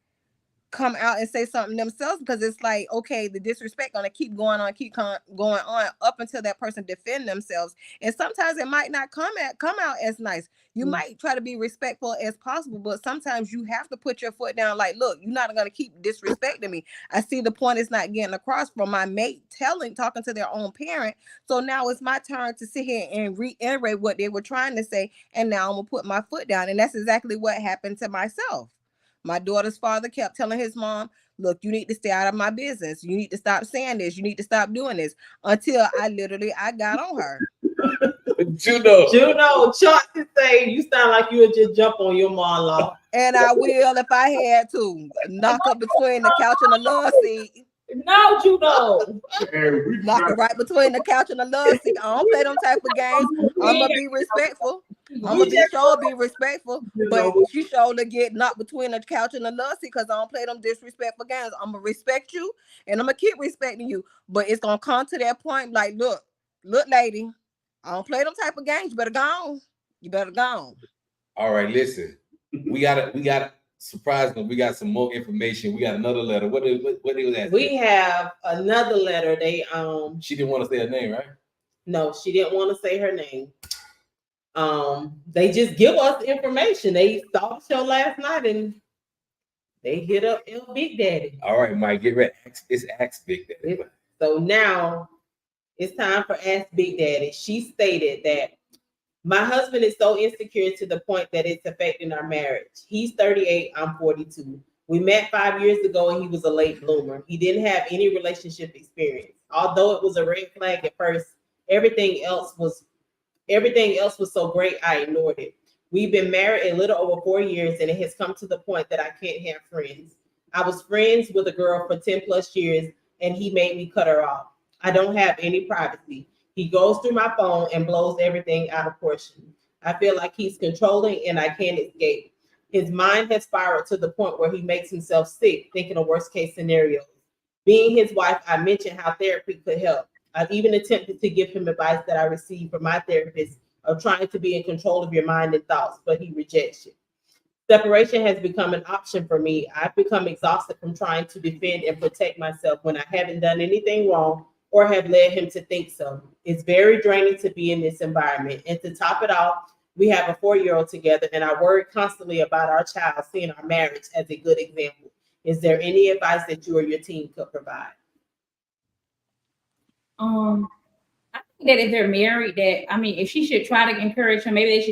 come out and say something themselves, because it's like, okay, the disrespect gonna keep going on up until that person defend themselves. And sometimes it might not come out as nice. You might try to be respectful as possible, but sometimes you have to put your foot down. Like, look, you're not gonna keep disrespecting me. I see the point is not getting across from my mate talking to their own parent. So now it's my turn to sit here and reiterate what they were trying to say, and now I'm gonna put my foot down. And that's exactly what happened to myself. My daughter's father kept telling his mom, look, you need to stay out of my business. You need to stop saying this. You need to stop doing this. Until I got on her. Juno, Chauncey say you sound like you would just jump on your mom-in-law. And I will if I had to. Knock her between the couch and the love seat. No, Juno. Knock her right between the couch and the love seat. I don't play them type of games. I'm going to be respectful. I'm going to be respectful. But she surely get knocked between the couch and the love seat because I don't play them disrespectful games. I'm going to respect you and I'm going to keep respecting you. But it's going to come to that point like, look, lady, I don't play them type of games. You better go on. You better go on. All right, listen. we got surprisingly, we got some more information. We got another letter. What they was asking? We have another letter. They She didn't want to say her name, right? No, she didn't want to say her name. They just give us information. They saw the show last night and they hit up El Big Daddy. All right, Mike, get ready. It's Ask Big Daddy. So now it's time for Ask Big Daddy. She stated that my husband is so insecure to the point that it's affecting our marriage. He's 38, I'm 42. We met 5 years ago and he was a late bloomer. He didn't have any relationship experience. Although it was a red flag at first, everything else was so great, I ignored it. We've been married a little over 4 years and it has come to the point that I can't have friends. I was friends with a girl for 10 plus years and he made me cut her off. I don't have any privacy. He goes through my phone and blows everything out of proportion. I feel like he's controlling and I can't escape. His mind has spiraled to the point where he makes himself sick, thinking of worst case scenarios. Being his wife, I mentioned how therapy could help. I've even attempted to give him advice that I received from my therapist of trying to be in control of your mind and thoughts, but he rejects it. Separation has become an option for me. I've become exhausted from trying to defend and protect myself when I haven't done anything wrong or have led him to think so. It's very draining to be in this environment. And to top it off, we have a 4-year-old together and I worry constantly about our child seeing our marriage as a good example. Is there any advice that you or your team could provide? I think that if they're married, if she should try to encourage him, maybe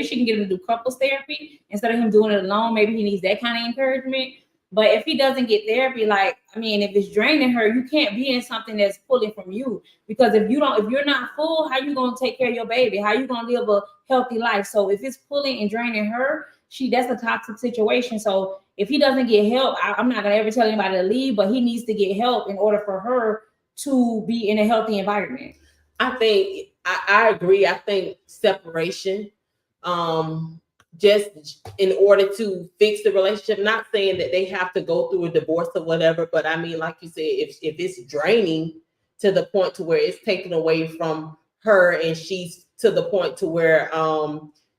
she can get him to do couples therapy instead of him doing it alone. Maybe he needs that kind of encouragement. But if he doesn't get therapy, if it's draining her, you can't be in something that's pulling from you. Because if you're not full, how you gonna take care of your baby? How you gonna live a healthy life? So if it's pulling and draining her, that's a toxic situation. So if he doesn't get help, I'm not gonna ever tell anybody to leave, but he needs to get help in order for her to be in a healthy environment. I think I agree. I think separation, just in order to fix the relationship, not saying that they have to go through a divorce or whatever, but I mean, like you said, if it's draining to the point to where it's taken away from her and she's to the point to where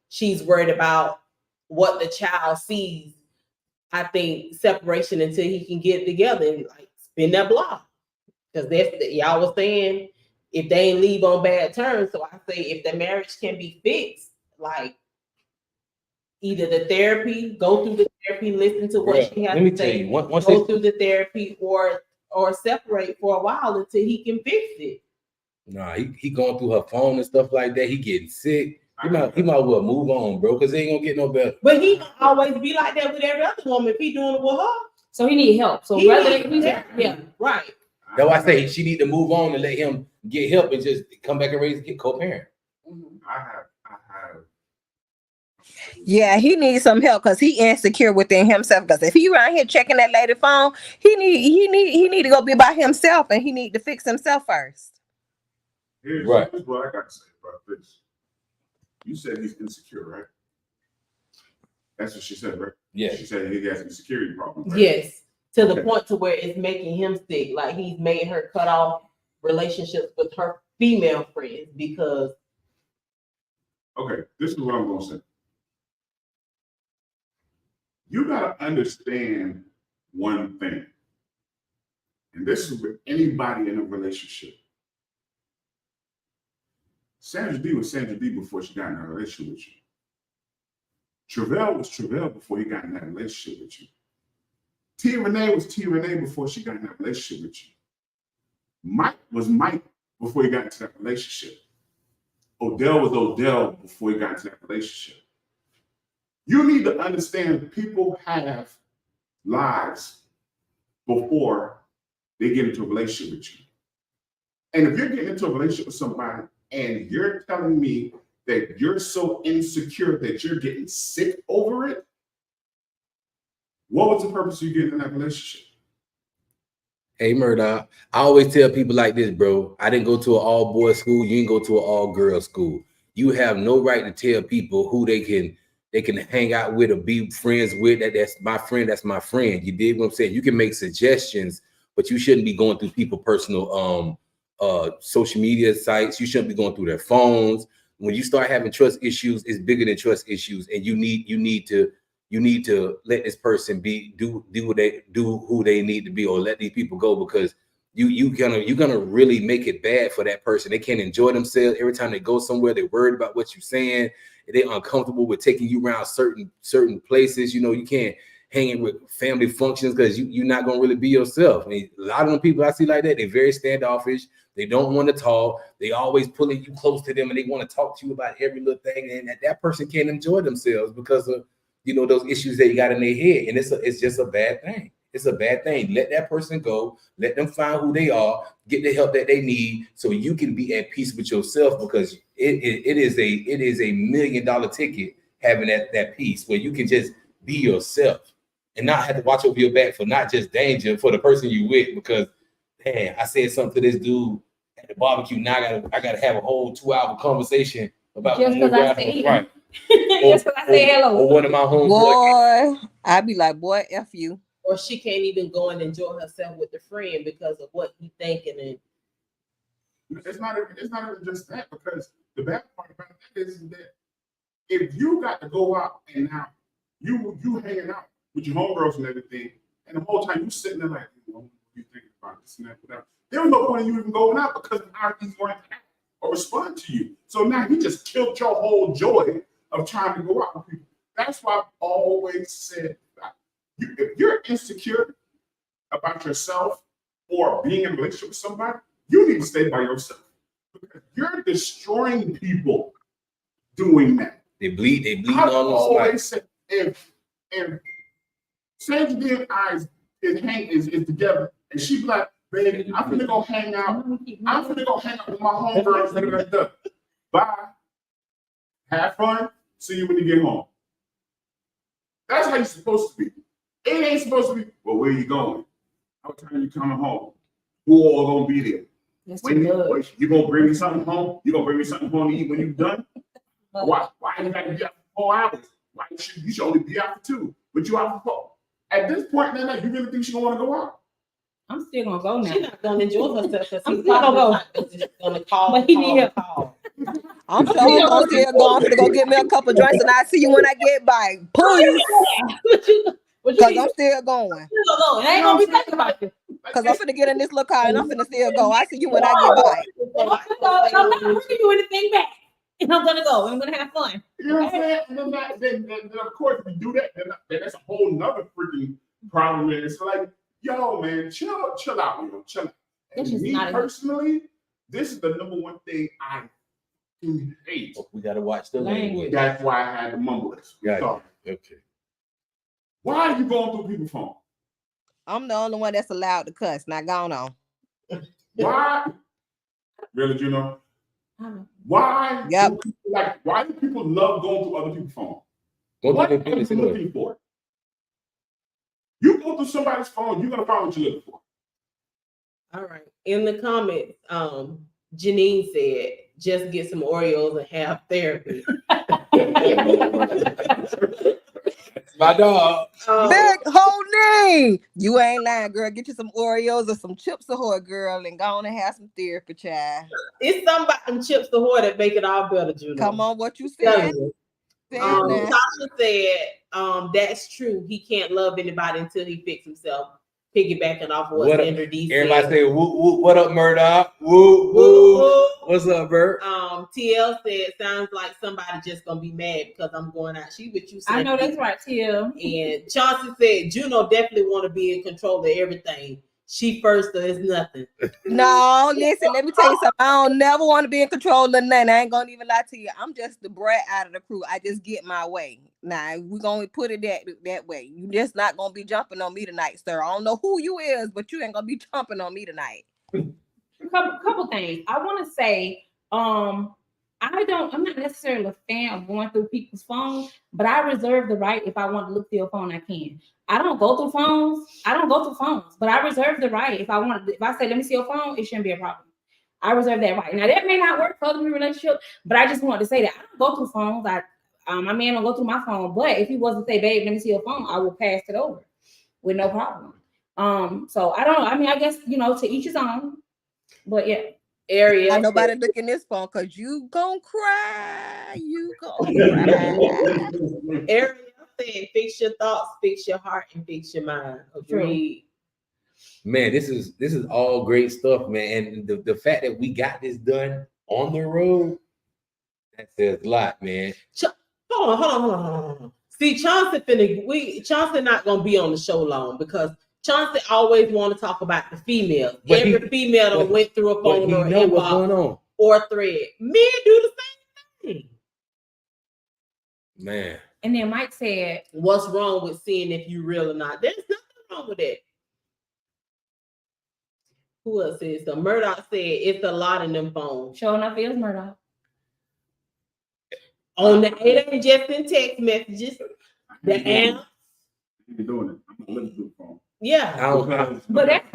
she's worried about what the child sees, I think separation until he can get it together and spin that block. Because y'all was saying if they ain't leave on bad terms. So I say if the marriage can be fixed, either the therapy, go through the therapy, listen to what she has to say, go through the therapy or separate for a while until he can fix it. Nah, he going through her phone and stuff like that. He getting sick. He might well move on, bro, because he ain't gonna get no better. But he gonna always be like that with every other woman if he doing it with her. So he need help. So right. That's why I say she need to move on and let him get help and just come back and get co-parent. I have. Yeah, he needs some help because he insecure within himself. Because if he around here checking that lady phone, he need to go be by himself and he need to fix himself first. Here's what I got to say about this. You said he's insecure, right? That's what she said, right? Yeah. She said he has insecurity problems. Right? Yes. To the point to where it's making him sick. Like he's made her cut off relationships with her female friends because. Okay, this is what I'm gonna say. You gotta understand one thing, and this is with anybody in a relationship. Sandra D was Sandra D before she got in a relationship with you. Travell was Travell before he got in that relationship with you. T. Renee was T. Renee before she got in that relationship with you. Mike was Mike before he got into that relationship. Odell was Odell before he got into that relationship. You need to understand people have lives before they get into a relationship with you. And if you're getting into a relationship with somebody and you're telling me that you're so insecure that you're getting sick over it, what was the purpose of you getting in that relationship? Hey, Murdoch, I always tell people like this, bro. I didn't go to an all-boys school. You didn't go to an all-girls school. You have no right to tell people who they can hang out with or be friends with. That's my friend. That's my friend. You did what I'm saying. You can make suggestions, but you shouldn't be going through people's personal social media sites. You shouldn't be going through their phones. When you start having trust issues, it's bigger than trust issues, and you need you need to let this person do who they need to be, or let these people go, because you're gonna really make it bad for that person. They can't enjoy themselves every time they go somewhere. They're worried about what you're saying. They're uncomfortable with taking you around certain places. You can't hang in with family functions because you're not gonna really be yourself. I mean, a lot of the people I see like that, they're very standoffish. They don't want to talk. They always pulling you close to them, and they want to talk to you about every little thing. And that person can't enjoy themselves because of those issues that you got in their head. And it's just a bad thing. It's a bad thing. Let that person go. Let them find who they are. Get the help that they need, so you can be at peace with yourself. Because it is a $1 million ticket having that peace where you can just be yourself and not have to watch over your back for not just danger for the person you with. Because man, I said something to this dude at the barbecue. Now I gotta have a whole 2-hour conversation about just because I say right. Just because I say hello. Or one of my homeboys. Boy, I'd be like, boy, F you. Or she can't even go and enjoy herself with the friend because of what he thinking. And it's not even just that, because the bad part about that is that if you got to go out and now you hanging out with your homegirls and everything, and the whole time you sitting there like, what you thinking about this and that, whatever. There was no point in you even going out because of how he's going to act or respond to you. So now he just killed your whole joy of trying to go out with people. That's why I've always said that. If you're insecure about yourself or being in a relationship with somebody, you need to stay by yourself, because you're destroying people doing that. They bleed I've on them. always said, if Sandra D and I is together, and she be like, baby, I'm finna go hang out. I'm finna go hang out with my homegirls. Bye. Have fun. See you when you get home. That's how you're supposed to be. It ain't supposed to be, well, where are you going? What time are you coming home? Who all gonna be there? When you gonna bring me something home? You gonna bring me something home to eat when you're done? Why you gotta be out for 4 hours? Why you should only be out for 2, but you out for 4. At this point in that, you really think she gonna want to go out? I'm still gonna go now. she's not gonna enjoy herself because I'm he's still gonna probably gonna call. But he need call. I'm sure I'm gonna still go. I'm gonna go get me a couple drinks, and I see you when I get back. Please. Because I'm still going. I ain't gonna be thinking about you. Because I'm finna get in this little car and I'm finna still go. I see you when I get back. I'm not bringing you anything back. And I'm gonna go. I'm gonna have fun. You know what I'm saying? And then of course, if you do that, then that's a whole nother freaking problem. And it's like, yo, man, chill out, yo, chill out. And me personally, this is the #1 thing I hate. We gotta watch the language. That's why I had to mumble this. Gotcha. Okay. Why are you going through people's phone? I'm the only one that's allowed to cuss. Now gone on. Why? Really, Juno? Why? Yep. Why do people love going through other people's phone? What are you looking for? You go through somebody's phone, you're gonna find what you're looking for. All right. In the comments, Janine said, just get some Oreos and have therapy. My dog. Big Holding. You ain't lying, girl. Get you some Oreos or some Chips Ahoy, girl, and go on and have some therapy, child. It's something about them Chips Ahoy that make it all better, Juno. Come on, what you said. Tasha said, that's true. He can't love anybody until he fix himself. Piggybacking off of what Sandra D said. Everybody say, woo, woo, what up, Murdoch? Woo, woo. What's up, Bert? TL said, sounds like somebody just gonna be mad because I'm going out. She with you. I know that's right, TL. And Chauncey said, Juno definitely want to be in control of everything. She first, there's nothing. No, listen, let me tell you something. I don't never want to be in control of nothing. I ain't gonna even lie to you. I'm just the brat out of the crew. I just get my way. Now, we're gonna put it that way. You just not gonna be jumping on me tonight, sir. I don't know who you is, but you ain't gonna be jumping on me tonight. Couple things. I want to say, I'm not necessarily a fan of going through people's phones, but I reserve the right. If I want to look through your phone, I can. I don't go through phones, but I reserve the right. If I say, let me see your phone, it shouldn't be a problem. I reserve that right. Now that may not work for other relationships, but I just wanted to say that I don't go through phones. My man don't go through my phone, but if he wasn't say, babe, let me see your phone, I will pass it over with no problem. So I don't know. I mean, I guess, to each his own, but yeah. Ariel, ain't nobody looking this phone because you gonna cry. You gonna cry. Ariel saying, fix your thoughts, fix your heart, and fix your mind. Agreed. Man, this is all great stuff, man. And the fact that we got this done on the road, that says a lot, man. Hold on. See, Chauncey not gonna be on the show long because Chauncey always want to talk about the females. Every female that went through a phone or inbox or thread. Men do the same thing. Man. And then Mike said, what's wrong with seeing if you real or not? There's nothing wrong with it. Who else says so? Murdoch said it's a lot in them phones. Sure enough, it was Murdoch. On the it ain't just in text messages. The amp. You're doing it. I'm gonna listen to the phone. Yeah. But that's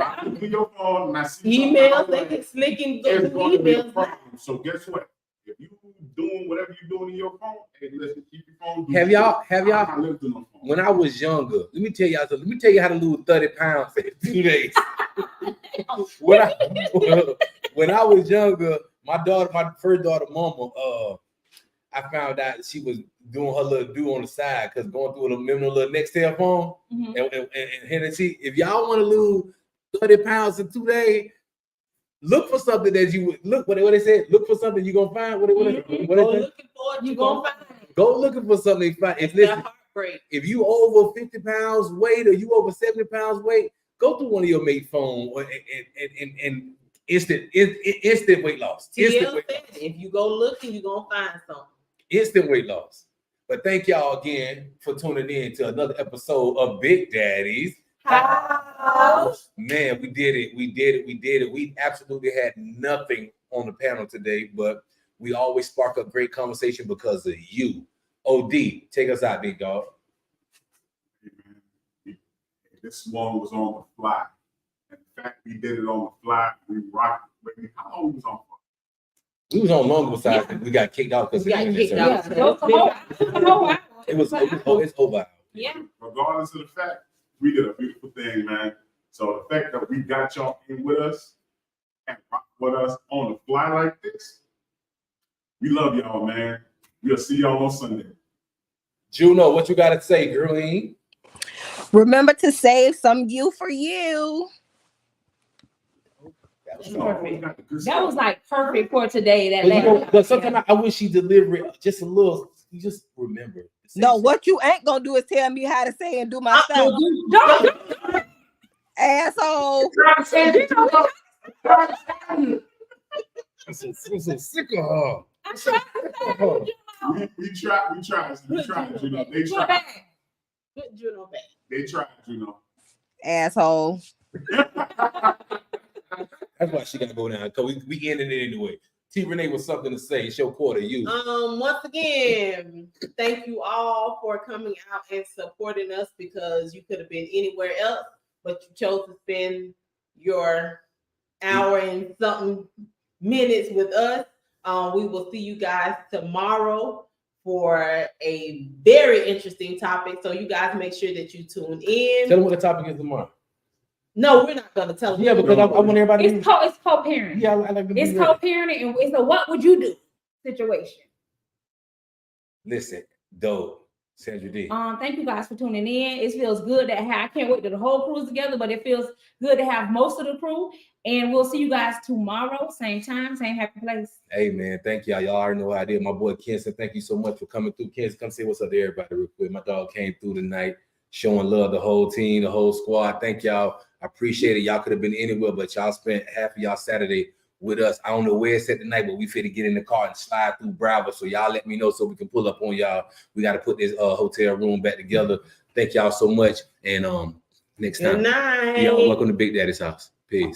your phone and I see emails, they can slick and go through emails. So guess what? If you doing whatever you're doing in your phone, hey, listen, keep your phone. Have y'all when I was younger, let me tell you how to lose 30 pounds in 2 days. when I was younger, my first daughter, Mama, I found out she was doing her little do on the side because going through a little Nextel phone and Hennessy. If y'all want to lose 30 pounds in 2 days, look for something that you would look. What they said? Look for something you're gonna find. What go looking for it, you're gonna find it. Go looking for something. If you over 50 pounds weight or you over 70 pounds weight, go through one of your mate phone and instant weight loss. If you go looking, you're gonna find something. Instant weight loss. But thank y'all again for tuning in to another episode of Big Daddy's House. Man, we did it. We absolutely had nothing on the panel today, but we always spark up great conversation because of you. OD, take us out, big dog. This one was on the fly. In fact, we did it on the fly. We rocked. How long was on? We was on longer besides we got kicked out because it's over. Yeah. Regardless of the fact, we did a beautiful thing, man. So the fact that we got y'all in with us and rock with us on the fly like this, we love y'all, man. We'll see y'all on Sunday. Juno, what you got to say, girlie? Remember to save some you for you. That was like perfect for today. But sometimes I wish she delivered it just a little. You just remember. No, what you ain't gonna do is tell me how to say and do my stuff. Asshole. I'm so sick of her. We tried. You know, they tried. Put Juno back. They tried, you know. Asshole. That's why she gotta go down because we ended it anyway. T Renee was something to say. Show quarter you. Once again, thank you all for coming out and supporting us because you could have been anywhere else, but you chose to spend your hour and something minutes with us. We will see you guys tomorrow for a very interesting topic. So you guys make sure that you tune in. Tell them what the topic is tomorrow. No, we're not going to tell them. Yeah, because I want everybody. It's co-parenting. Yeah, I like to it's co-parenting, and it's a what would you do situation. Listen, dope. Sandra D. Thank you guys for tuning in. It feels good that I can't wait till the whole crew's together, but it feels good to have most of the crew. And we'll see you guys tomorrow, same time, same happy place. Hey man, thank y'all. Y'all already know what I did. My boy Kenson, thank you so much for coming through. Kenson, come say what's up to everybody real quick. My dog came through tonight, showing love the whole team, the whole squad. Thank y'all. I appreciate it. Y'all could have been anywhere, but y'all spent half of y'all Saturday with us. I don't know where it's at tonight, but we finna get in the car and slide through Bravo. So y'all let me know so we can pull up on y'all. We got to put this hotel room back together. Thank y'all so much. And next time. Good night. Y'all welcome to Big Daddy's house. Peace.